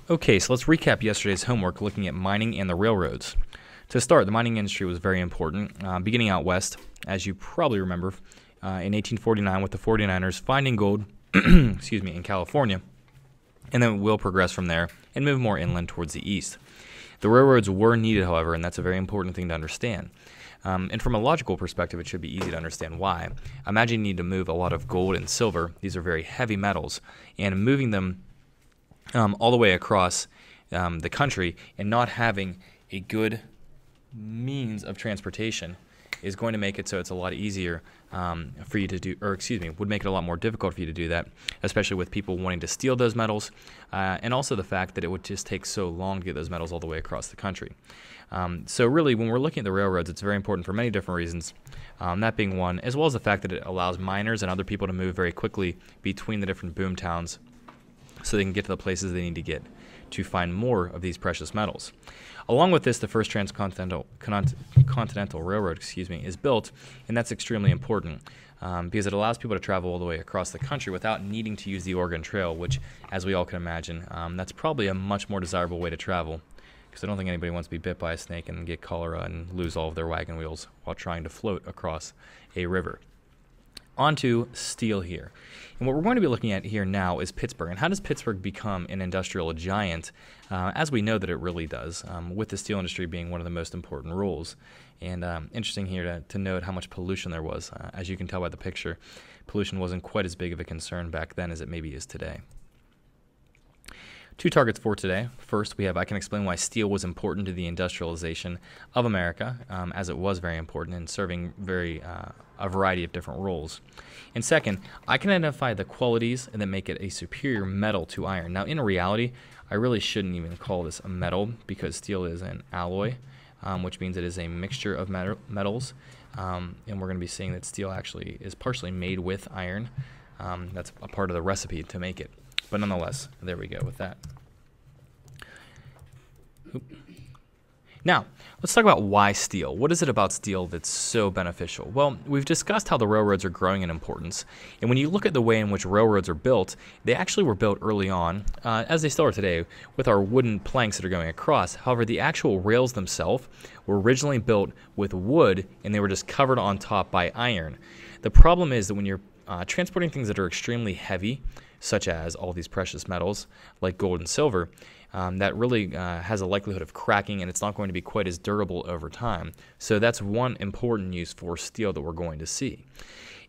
Okay, so let's recap yesterday's homework looking at mining and the railroads. To start, the mining industry was very important, beginning out west, as you probably remember, in 1849 with the 49ers finding gold in California, and then we'll progress from there and move more inland towards the east. The railroads were needed, however, and that's a very important thing to understand. And from a logical perspective, it should be easy to understand why. Imagine you need to move a lot of gold and silver. These are very heavy metals, and moving them all the way across the country and not having a good means of transportation is going to make it so it's a lot easier for you to do, would make it a lot more difficult for you to do that, especially with people wanting to steal those metals, and also the fact that it would just take so long to get those metals all the way across the country. So really, when we're looking at the railroads, it's very important for many different reasons, that being one, as well as the fact that it allows miners and other people to move very quickly between the different boom towns so they can get to the places they need to get to find more of these precious metals. Along with this, the first transcontinental continental railroad, is built, and that's extremely important because it allows people to travel all the way across the country without needing to use the Oregon Trail, which, as we all can imagine, that's probably a much more desirable way to travel, because I don't think anybody wants to be bit by a snake and get cholera and lose all of their wagon wheels while trying to float across a river. On to steel here. And what we're going to be looking at here now is Pittsburgh. And how does Pittsburgh become an industrial giant, as we know that it really does, with the steel industry being one of the most important roles. And interesting here to note how much pollution there was. As you can tell by the picture, pollution wasn't quite as big of a concern back then as it maybe is today. Two targets for today. First, we have I can explain why steel was important to the industrialization of America, as it was very important in serving a variety of different roles. And second, I can identify the qualities that make it a superior metal to iron. Now, in reality, I really shouldn't even call this a metal because steel is an alloy, which means it is a mixture of metals. And we're going to be seeing that steel actually is partially made with iron. That's a part of the recipe to make it. But nonetheless, there we go with that. Now, let's talk about why steel. What is it about steel that's so beneficial? Well, we've discussed how the railroads are growing in importance. And when you look at the way in which railroads are built, they actually were built early on, as they still are today, with our wooden planks that are going across. However, the actual rails themselves were originally built with wood, and they were just covered on top by iron. The problem is that when you're transporting things that are extremely heavy, such as all these precious metals like gold and silver, that really has a likelihood of cracking, and it's not going to be quite as durable over time. So that's one important use for steel that we're going to see.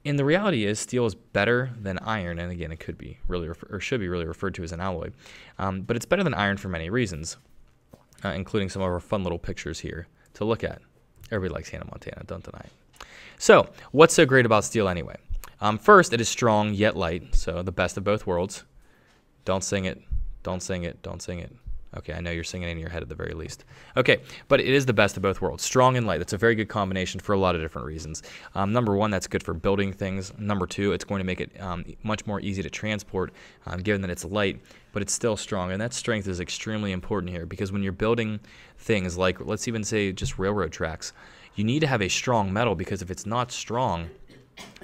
And the reality is steel is better than iron, and again, it could be really should be really referred to as an alloy, but it's better than iron for many reasons, including some of our fun little pictures here to look at. Everybody likes Hannah Montana, don't deny it. So what's so great about steel anyway? First, it is strong yet light, so the best of both worlds. Don't sing it, don't sing it, don't sing it. Okay, I know you're singing it in your head at the very least. Okay, but it is the best of both worlds. Strong and light, that's a very good combination for a lot of different reasons. Number one, that's good for building things. Number two, it's going to make it much more easy to transport, given that it's light, but it's still strong. And that strength is extremely important here, because when you're building things like, let's even say just railroad tracks, you need to have a strong metal, because if it's not strong,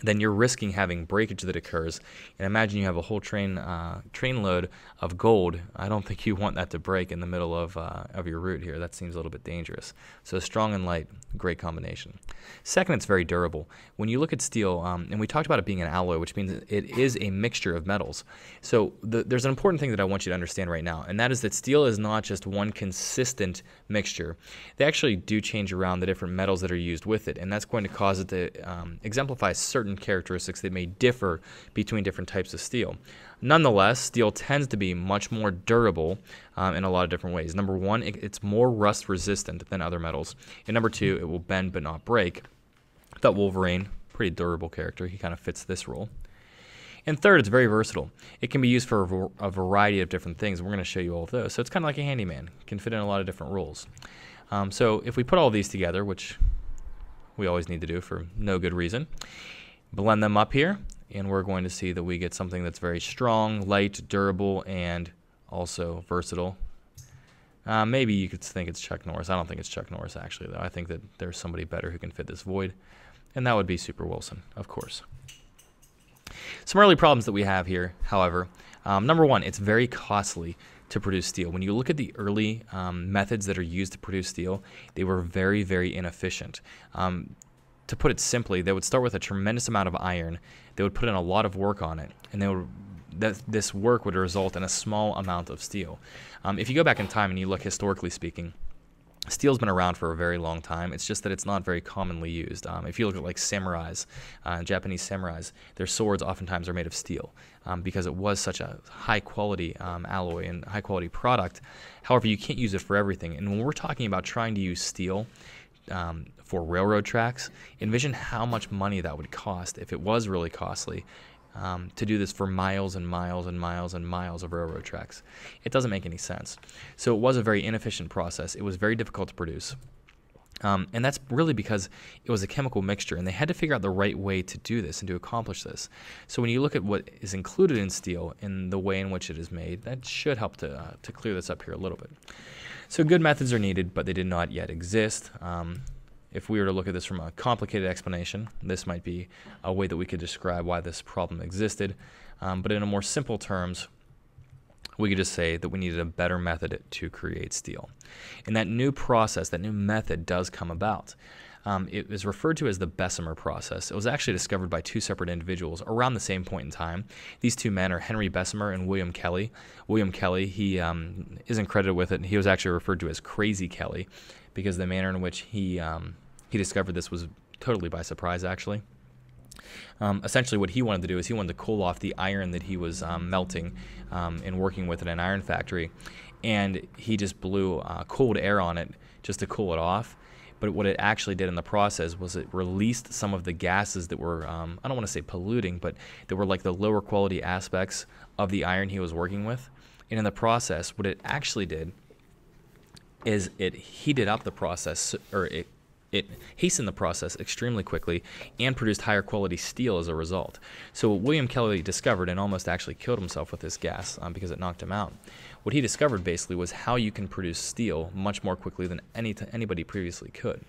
then you're risking having breakage that occurs. And imagine you have a whole train load of gold. I don't think you want that to break in the middle of your route here. That seems a little bit dangerous. So strong and light, great combination. Second, it's very durable. When you look at steel, and we talked about it being an alloy, which means it is a mixture of metals. So there's an important thing that I want you to understand right now, and that is that steel is not just one consistent mixture. They actually do change around the different metals that are used with it, and that's going to cause it to exemplify certain characteristics that may differ between different types of steel. Nonetheless, steel tends to be much more durable in a lot of different ways. Number one, it's more rust resistant than other metals. And number two, it will bend but not break. That Wolverine, pretty durable character, he kind of fits this role. And third, it's very versatile. It can be used for a variety of different things. We're going to show you all of those. So it's kind of like a handyman. It can fit in a lot of different roles. So if we put all these together, which we always need to do for no good reason, blend them up here, and we're going to see that we get something that's very strong, light, durable, and also versatile. Maybe you could think it's Chuck Norris. I don't think it's Chuck Norris, actually, though. I think that there's somebody better who can fit this void, and that would be Super Wilson, of course. Some early problems that we have here, however, Number one, it's very costly to produce steel. When you look at the early methods that are used to produce steel, they were very, very inefficient. To put it simply, they would start with a tremendous amount of iron. They would put in a lot of work on it, and this work would result in a small amount of steel. If you go back in time and you look historically speaking, steel's been around for a very long time. It's just that it's not very commonly used. If you look at like samurais, Japanese samurais, their swords oftentimes are made of steel because it was such a high quality alloy and high quality product. However, you can't use it for everything. And when we're talking about trying to use steel for railroad tracks, envision how much money that would cost if it was really costly to do this for miles and miles and miles and miles of railroad tracks. It doesn't make any sense. So it was a very inefficient process. It was very difficult to produce. And that's really because it was a chemical mixture, and they had to figure out the right way to do this and to accomplish this. So when you look at what is included in steel and the way in which it is made, that should help to clear this up here a little bit. So good methods are needed, but they did not yet exist. If we were to look at this from a complicated explanation, this might be a way that we could describe why this problem existed. But in a more simple terms, we could just say that we needed a better method to create steel. And that new process, that new method does come about. It is referred to as the Bessemer process. It was actually discovered by two separate individuals around the same point in time. These two men are Henry Bessemer and William Kelly. William Kelly, he isn't credited with it. He was actually referred to as Crazy Kelly because the manner in which he discovered this was totally by surprise, actually. Essentially, what he wanted to do is he wanted to cool off the iron that he was melting and working with in an iron factory, and he just blew cold air on it just to cool it off. But what it actually did in the process was it released some of the gases that were, I don't want to say polluting, but that were like the lower quality aspects of the iron he was working with. And in the process, what it actually did is it heated up the process, or it hastened the process extremely quickly and produced higher quality steel as a result. So what William Kelly discovered, and almost actually killed himself with this gas because it knocked him out, what he discovered basically was how you can produce steel much more quickly than anybody previously could.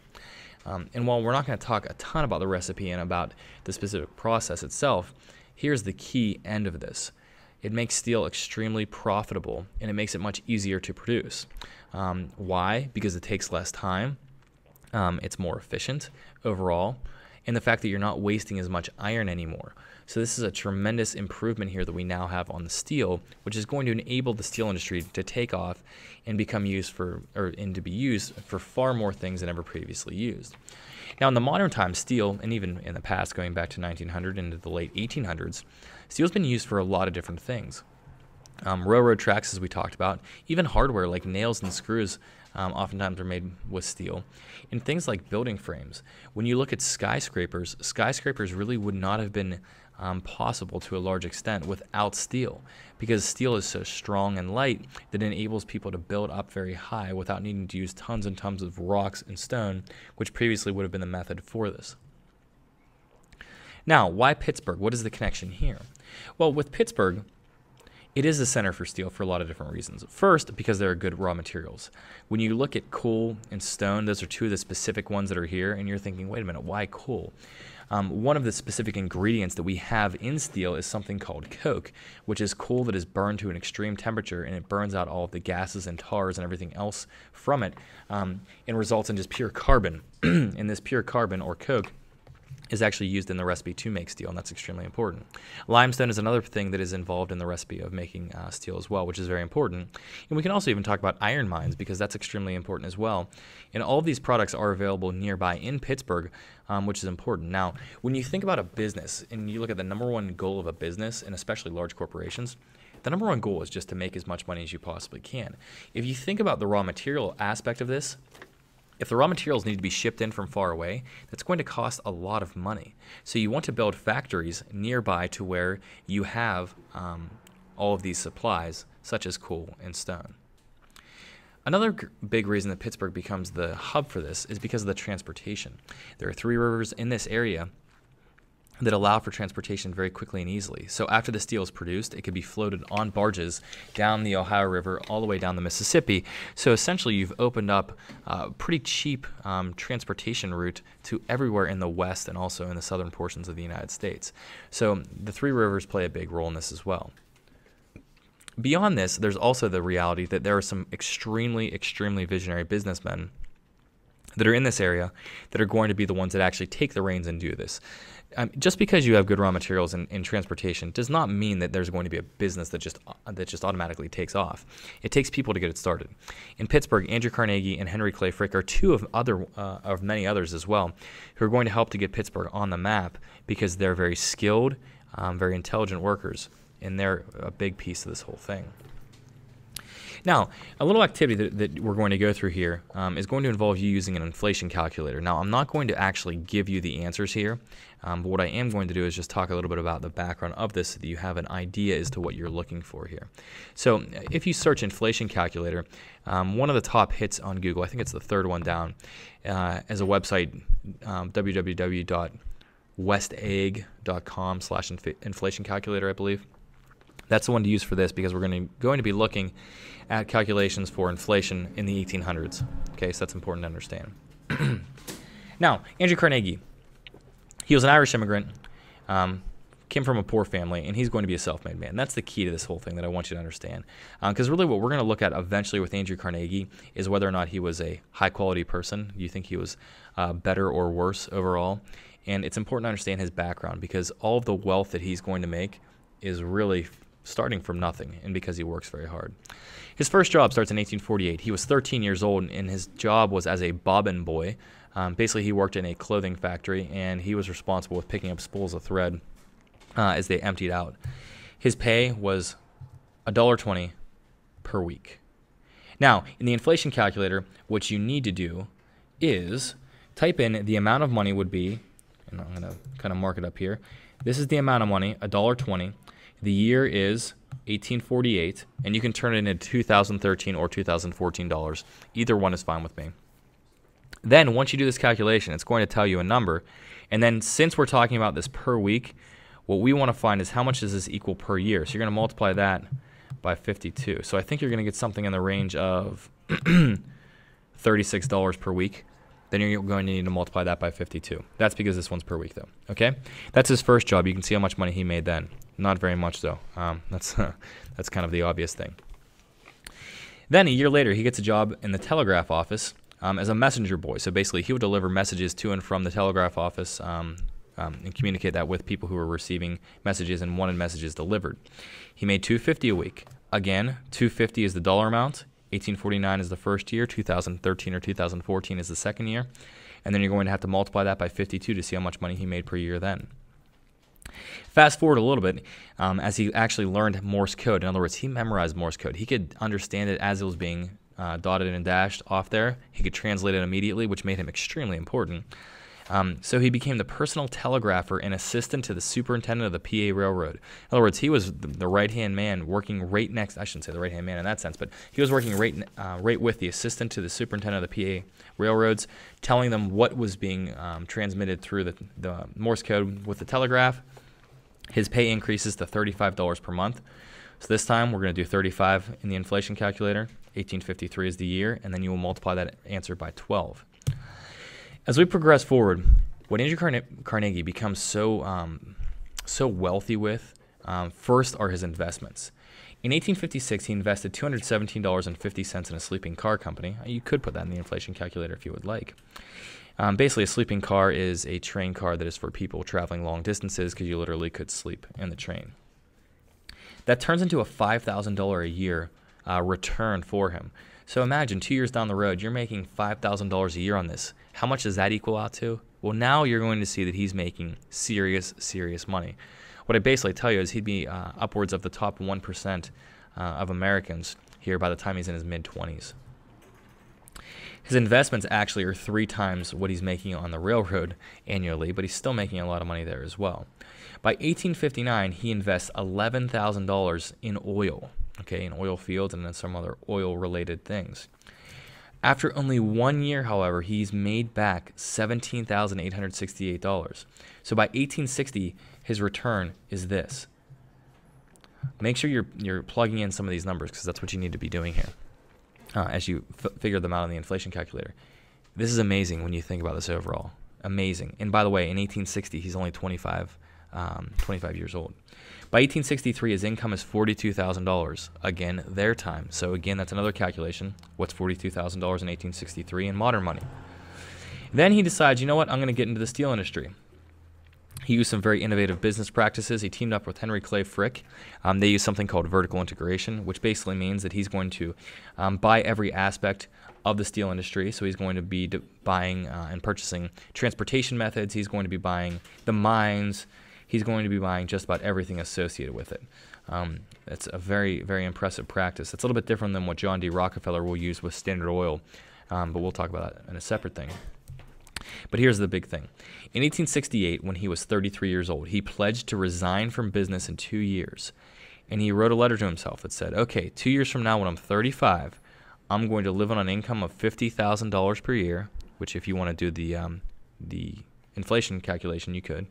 And while we're not going to talk a ton about the recipe and about the specific process itself, here's the key end of this. It makes steel extremely profitable, and it makes it much easier to produce. Why? Because it takes less time. It's more efficient overall, and the fact that you're not wasting as much iron anymore. So this is a tremendous improvement here that we now have on the steel, which is going to enable the steel industry to take off and become used for, and to be used for far more things than ever previously used. Now, in the modern time, steel, and even in the past, going back to 1900 into the late 1800s, steel's been used for a lot of different things. Railroad tracks, as we talked about, even hardware like nails and screws oftentimes are made with steel. And things like building frames. When you look at skyscrapers really would not have been possible to a large extent without steel, because steel is so strong and light that it enables people to build up very high without needing to use tons and tons of rocks and stone, which previously would have been the method for this. Now, why Pittsburgh? What is the connection here? Well, with Pittsburgh, it is a center for steel for a lot of different reasons. First, because there are good raw materials. When you look at coal and stone, those are two of the specific ones that are here, and you're thinking, wait a minute, why coal? One of the specific ingredients that we have in steel is something called coke, which is coal that is burned to an extreme temperature, and it burns out all of the gases and tars and everything else from it, and results in just pure carbon. And this pure carbon, or coke, is actually used in the recipe to make steel, and that's extremely important. Limestone is another thing that is involved in the recipe of making steel as well, which is very important. And we can also even talk about iron mines, because that's extremely important as well. And all of these products are available nearby in Pittsburgh, which is important. Now, when you think about a business and you look at the number one goal of a business, and especially large corporations, the number one goal is just to make as much money as you possibly can. If you think about the raw material aspect of this, if the raw materials need to be shipped in from far away, that's going to cost a lot of money. So you want to build factories nearby to where you have all of these supplies, such as coal and stone. Another big reason that Pittsburgh becomes the hub for this is because of the transportation. There are 3 rivers in this area that allow for transportation very quickly and easily. So after the steel is produced, it could be floated on barges down the Ohio River all the way down the Mississippi. So essentially you've opened up a pretty cheap transportation route to everywhere in the west and also in the southern portions of the United States. So the 3 rivers play a big role in this as well. beyond this, there's also the reality that there are some extremely, extremely visionary businessmen that are in this area that are going to be the ones that actually take the reins and do this. Just because you have good raw materials in transportation does not mean that there's going to be a business that just automatically takes off. It takes people to get it started. In Pittsburgh, Andrew Carnegie and Henry Clay Frick are two of many others as well, who are going to help to get Pittsburgh on the map because they're very skilled, very intelligent workers, and they're a big piece of this whole thing. Now, a little activity that we're going to go through here is going to involve you using an inflation calculator. Now, I'm not going to actually give you the answers here, but what I am going to do is just talk a little bit about the background of this so that you have an idea as to what you're looking for here. So if you search inflation calculator, one of the top hits on Google, I think it's the third one down, is a website, www.westegg.com/inflation calculator, I believe. That's the one to use for this because we're going to be looking at calculations for inflation in the 1800s. Okay, so that's important to understand. Now, Andrew Carnegie, he was an Irish immigrant, came from a poor family, and he's going to be a self-made man. That's the key to this whole thing that I want you to understand. Because really what we're going to look at eventually with Andrew Carnegie is whether or not he was a high-quality person. Do you think he was better or worse overall? And it's important to understand his background because all of the wealth that he's going to make is really starting from nothing, and because he works very hard. His first job starts in 1848. He was 13 years old, and his job was as a bobbin boy. Basically, he worked in a clothing factory, and he was responsible with picking up spools of thread as they emptied out. His pay was $1.20 per week. Now, in the inflation calculator, what you need to do is type in the amount of money would be, and I'm going to kind of mark it up here. This is the amount of money, $1.20. The year is 1848, and you can turn it into 2013 or 2014 dollars. Either one is fine with me. Then once you do this calculation, it's going to tell you a number. And then since we're talking about this per week, what we want to find is how much does this equal per year. So you're going to multiply that by 52. So I think you're going to get something in the range of $36 per week. Then you're going to need to multiply that by 52. That's because this one's per week, though. Okay, that's his first job. You can see how much money he made then. Not very much, though. That's kind of the obvious thing. Then a year later, he gets a job in the telegraph office as a messenger boy. So basically, he would deliver messages to and from the telegraph office and communicate that with people who were receiving messages and wanted messages delivered. He made $250 a week. Again, $250 is the dollar amount. 1849 is the first year, 2013 or 2014 is the second year, and then you're going to have to multiply that by 52 to see how much money he made per year then. Fast forward a little bit, as he actually learned Morse code. In other words, he memorized Morse code. He could understand it as it was being dotted and dashed off there. He could translate it immediately, which made him extremely important. So he became the personal telegrapher and assistant to the superintendent of the PA Railroad. In other words, he was the right-hand man working right next, I shouldn't say the right-hand man in that sense, but he was working right with the assistant to the superintendent of the PA Railroads, telling them what was being transmitted through the Morse code with the telegraph. His pay increases to $35 per month. So this time we're going to do 35 in the inflation calculator. 1853 is the year, and then you will multiply that answer by 12. As we progress forward, what Andrew Carnegie becomes so wealthy with, first are his investments. In 1856, he invested $217.50 in a sleeping car company. You could put that in the inflation calculator if you would like. Basically, a sleeping car is a train car that is for people traveling long distances because you literally could sleep in the train. That turns into a $5,000 a year return for him. So imagine 2 years down the road, you're making $5,000 a year on this. How much does that equal out to? Well, now you're going to see that he's making serious, serious money. What I basically tell you is he'd be upwards of the top 1% of Americans here by the time he's in his mid-20s. His investments actually are 3 times what he's making on the railroad annually, but he's still making a lot of money there as well. By 1859, he invests $11,000 in oil, in oil fields and then some other oil-related things. After only 1 year, however, he's made back $17,868. So by 1860, his return is this. Make sure you're plugging in some of these numbers because that's what you need to be doing here as you figure them out on the inflation calculator. This is amazing when you think about this overall. Amazing. And by the way, in 1860, he's only 25 25 years old. By 1863, his income is $42,000. Again, their time. So again, that's another calculation. What's $42,000 in 1863 in modern money? Then he decides, you know what, I'm going to get into the steel industry. He used some very innovative business practices. He teamed up with Henry Clay Frick. They used something called vertical integration, which basically means that he's going to buy every aspect of the steel industry. So he's going to be buying and purchasing transportation methods. He's going to be buying the mines. He's going to be buying just about everything associated with it. That's a very, very impressive practice. It's a little bit different than what John D. Rockefeller will use with Standard Oil, but we'll talk about that in a separate thing. But here's the big thing. In 1868, when he was 33 years old, he pledged to resign from business in 2 years. And he wrote a letter to himself that said, okay, 2 years from now when I'm 35, I'm going to live on an income of $50,000 per year, which if you want to do the inflation calculation, you could.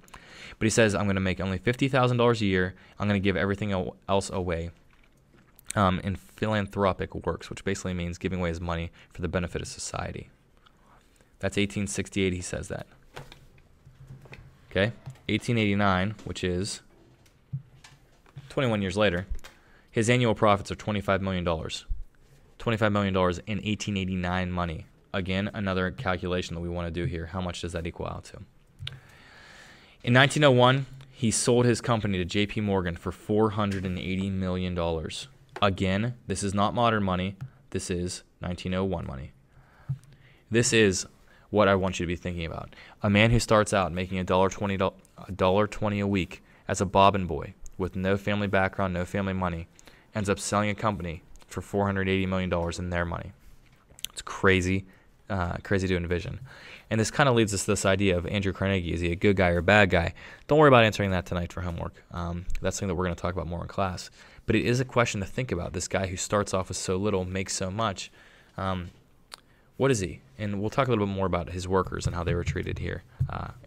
But he says, I'm going to make only $50,000 a year. I'm going to give everything else away in philanthropic works, which basically means giving away his money for the benefit of society. That's 1868, he says that. Okay, 1889, which is 21 years later, his annual profits are $25 million. $25 million in 1889 money. Again, another calculation that we want to do here. How much does that equal out to? In 1901, he sold his company to J.P. Morgan for $480 million. Again, this is not modern money. This is 1901 money. This is what I want you to be thinking about. A man who starts out making $1.20 a week as a bobbin boy with no family background, no family money, ends up selling a company for $480 million in their money. It's crazy, crazy to envision. And this kind of leads us to this idea of Andrew Carnegie. Is he a good guy or a bad guy? Don't worry about answering that tonight for homework. That's something that we're going to talk about more in class. But it is a question to think about. This guy who starts off with so little, makes so much. What is he? And we'll talk a little bit more about his workers and how they were treated here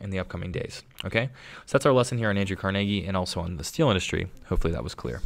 in the upcoming days. Okay? So that's our lesson here on Andrew Carnegie and also on the steel industry. Hopefully that was clear.